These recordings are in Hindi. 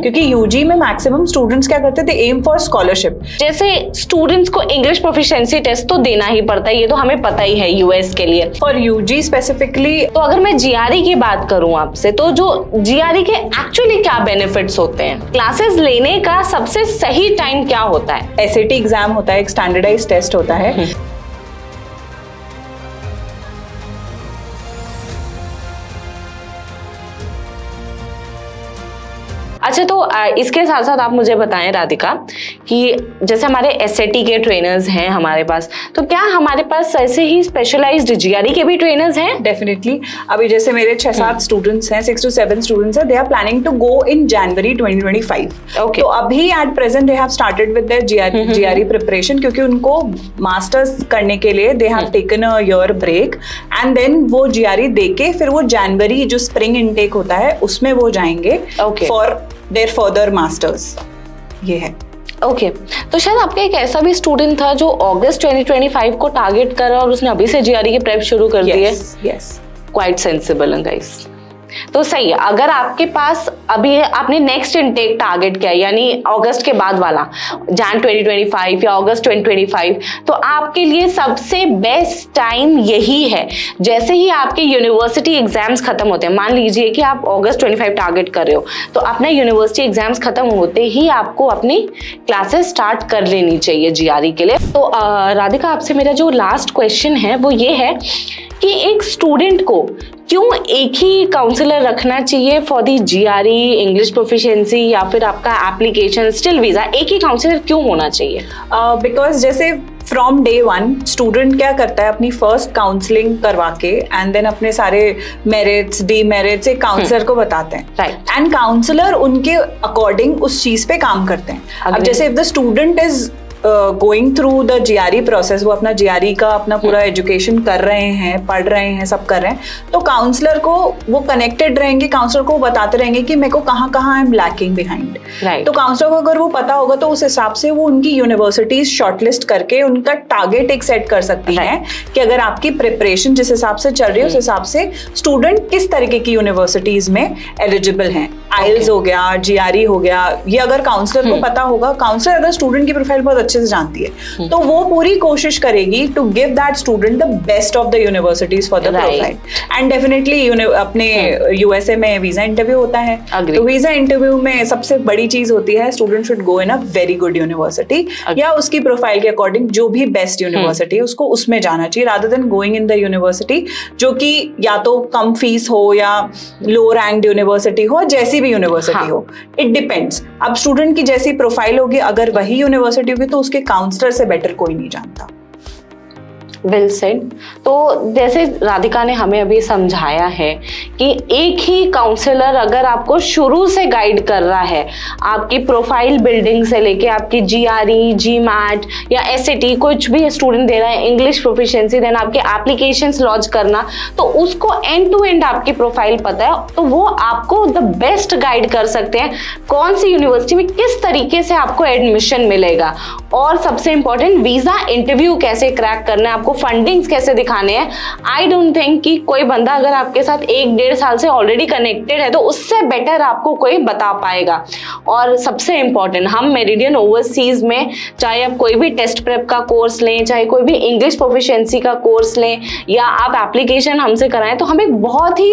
क्योंकि यूजी में मैक्सिमम स्टूडेंट्स क्या करते थे, एम फॉर स्कॉलरशिप। जैसे स्टूडेंट्स को इंग्लिश प्रोफिशिएंसी टेस्ट तो देना ही पड़ता है, ये तो हमें पता ही है यूएस के लिए। फॉर यूजी स्पेसिफिकली तो अगर मैं जीआरई की बात करूं आपसे, तो जो जीआरई के एक्चुअली क्या बेनिफिट्स होते हैं, क्लासेस लेने का सबसे सही टाइम क्या होता है? एसएटी एग्जाम होता है, एक स्टैंडर्डाइज्ड टेस्ट होता है। अच्छा, तो इसके साथ साथ आप मुझे बताएं राधिका कि जैसे हमारे एसएटी के ट्रेनर्स हैं हमारे पास, तो क्या हमारे पास ऐसे ही स्पेशलाइज्ड जीआरई के भी ट्रेनर्स हैं? डेफिनेटली। अभी जैसे मेरे 6-7 स्टूडेंट्स हैं, 6 to 7 स्टूडेंट्स हैं, they are planning to go in January 2025। Okay. तो अभी at present they have started with their GRE preparation, क्योंकि उनको मास्टर्स करने के लिए they have taken a year break and then वो जीआरई देके फिर वो जनवरी जो स्प्रिंग इनटेक होता है उसमें वो जाएंगे फॉर देयर फर्दर मास्टर्स। ये है। ओके, तो शायद आपका एक ऐसा भी स्टूडेंट था जो अगस्त 2025 को टारगेट कर रहा और उसने अभी से जीआरई की प्रेप शुरू कर दी है। Yes, quite sensible guys. तो सही है, अगर आपके पास अभी आपने नेक्स्ट इनटेक टारगेट किया यानी अगस्त के बाद वाला जैन 2025 या अगस्त 2025, तो आपके लिए सबसे बेस्ट टाइम यही है। जैसे ही आपके यूनिवर्सिटी एग्जाम्स खत्म होते हैं, मान लीजिए कि आप अगस्त 25 टारगेट कर रहे हो, तो अपना यूनिवर्सिटी एग्जाम्स खत्म होते ही आपको अपनी क्लासेस स्टार्ट कर लेनी चाहिए जीआरई के लिए। तो राधिका, आपसे मेरा जो लास्ट क्वेश्चन है वो ये है कि एक स्टूडेंट को क्यों एक ही काउंसलर रखना चाहिए for the GRE, English proficiency या फिर आपका एप्लीकेशन, स्टिल वीजा, एक ही काउंसलर क्यों होना चाहिए? बिकॉज जैसे फ्रॉम डे 1 स्टूडेंट क्या करता है, अपनी फर्स्ट काउंसलिंग करवा के एंड देन अपने सारे मेरिट्स डीमेरिट्स एक काउंसलर को बताते हैं, राइट, एंड काउंसलर उनके अकॉर्डिंग उस चीज पे काम करते हैं। अब जैसे if the student is going through the GRE process, वो अपना जीआरई का अपना पूरा एजुकेशन कर रहे हैं, पढ़ रहे हैं, सब कर रहे हैं, तो काउंसलर को वो कनेक्टेड रहेंगे, काउंसलर को बताते रहेंगे कि मेरे को कहाँ कहाँ आई एम लैकिंग बिहाइंड। तो काउंसलर को अगर वो पता होगा तो उस हिसाब से वो उनकी यूनिवर्सिटीज शॉर्टलिस्ट करके उनका टारगेट एक सेट कर सकती है कि अगर आपकी प्रिपरेशन जिस हिसाब से चल रही है उस हिसाब से स्टूडेंट किस तरीके की यूनिवर्सिटीज में एलिजिबल हैं। आइल्स हो गया, जीआरई हो गया, ये अगर काउंसलर को पता होगा, काउंसलर अगर स्टूडेंट की प्रोफाइल बहुत अच्छे से जानती है तो वो पूरी कोशिश करेगी to give that student the best of the universities for the profile. And definitely अपने यूएसए में वीजा इंटरव्यू होता है, तो वीजा इंटरव्यू में सबसे बड़ी चीज होती है student should go in a very good university, या उसकी प्रोफाइल के अकॉर्डिंग जो भी बेस्ट यूनिवर्सिटी है उसको उसमें जाना चाहिए, rather than going in the university जो कि या तो कम फीस हो या लो रैंक्ड यूनिवर्सिटी हो, जैसी भी यूनिवर्सिटी हो, इट डिपेंड्स। अब स्टूडेंट की जैसी प्रोफाइल होगी, अगर वही यूनिवर्सिटी होगी तो उसके काउंसलर से बेटर कोई नहीं जानता। Well said. तो जैसे राधिका ने हमें अभी समझाया है कि एक ही काउंसलर अगर आपको शुरू से गाइड कर रहा है, आपकी प्रोफाइल बिल्डिंग से लेके आपकी जीआरई, जीमैट या एसएटी कुछ भी स्टूडेंट दे रहा है, इंग्लिश प्रोफिशिएंसी, देन आपके एप्लीकेशंस लॉन्च करना, तो उसको एंड टू एंड आपकी प्रोफाइल पता है, तो वो आपको द बेस्ट गाइड कर सकते हैं कौन सी यूनिवर्सिटी में किस तरीके से आपको एडमिशन मिलेगा, और सबसे इंपॉर्टेंट वीजा इंटरव्यू कैसे क्रैक करना है, आपको फंडिंग्स कैसे दिखाने हैं। आई डोंट थिंक कि कोई बंदा अगर आपके साथ 1-1.5 साल से ऑलरेडी कनेक्टेड है तो उससे बेटर आपको कोई बता पाएगा। और सबसे इंपॉर्टेंट, हम मेरिडियन ओवरसीज में चाहे आप कोई भी टेस्ट प्रेप का कोर्स लें, चाहे कोई भी इंग्लिश प्रोफिशिएंसी का कोर्स लें, या आप एप्लीकेशन हमसे कराएं, तो हम एक बहुत ही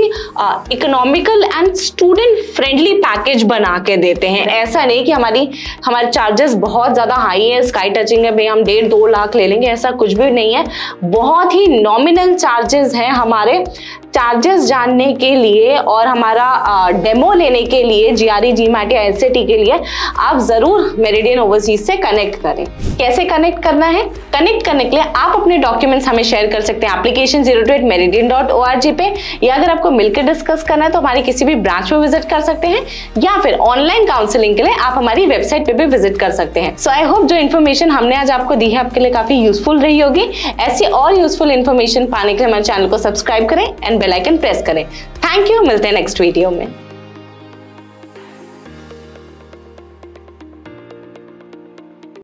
economical and student friendly package बना के देते हैं। ऐसा नहीं कि हमारे चार्जेस बहुत ज्यादा हाई है, स्काई टचिंग है, भाई हम 1.5-2 लाख ले लेंगे, ऐसा कुछ भी नहीं है। बहुत ही नॉमिनल चार्जेस हैं हमारे। चार्जेस जानने के लिए और हमारा डेमो लेने के लिए जीआरई, जीमैट या एसएटी के लिए आप जरूर मेरिडियन ओवरसीज से कनेक्ट करें। कैसे कनेक्ट करना है? कनेक्ट करने के लिए आप अपने डॉक्यूमेंट्स हमें शेयर कर सकते हैं एप्लीकेशन 028meridian.org पे, या अगर आपको मिलकर डिस्कस करना है तो हमारी किसी भी ब्रांच में विजिट कर सकते हैं, या फिर ऑनलाइन काउंसलिंग के लिए आप हमारी वेबसाइट पे भी विजिट कर सकते हैं। सो आई होप जो इन्फॉर्मेशन हमने आज आपको दी है आपके लिए काफी यूजफुल रही होगी। ऐसी और यूजफुल इन्फॉर्मेशन पाने के लिए हमारे चैनल को सब्सक्राइब करें एंड बेल आइकन प्रेस करें। थैंक यू, मिलते हैं नेक्स्ट वीडियो में।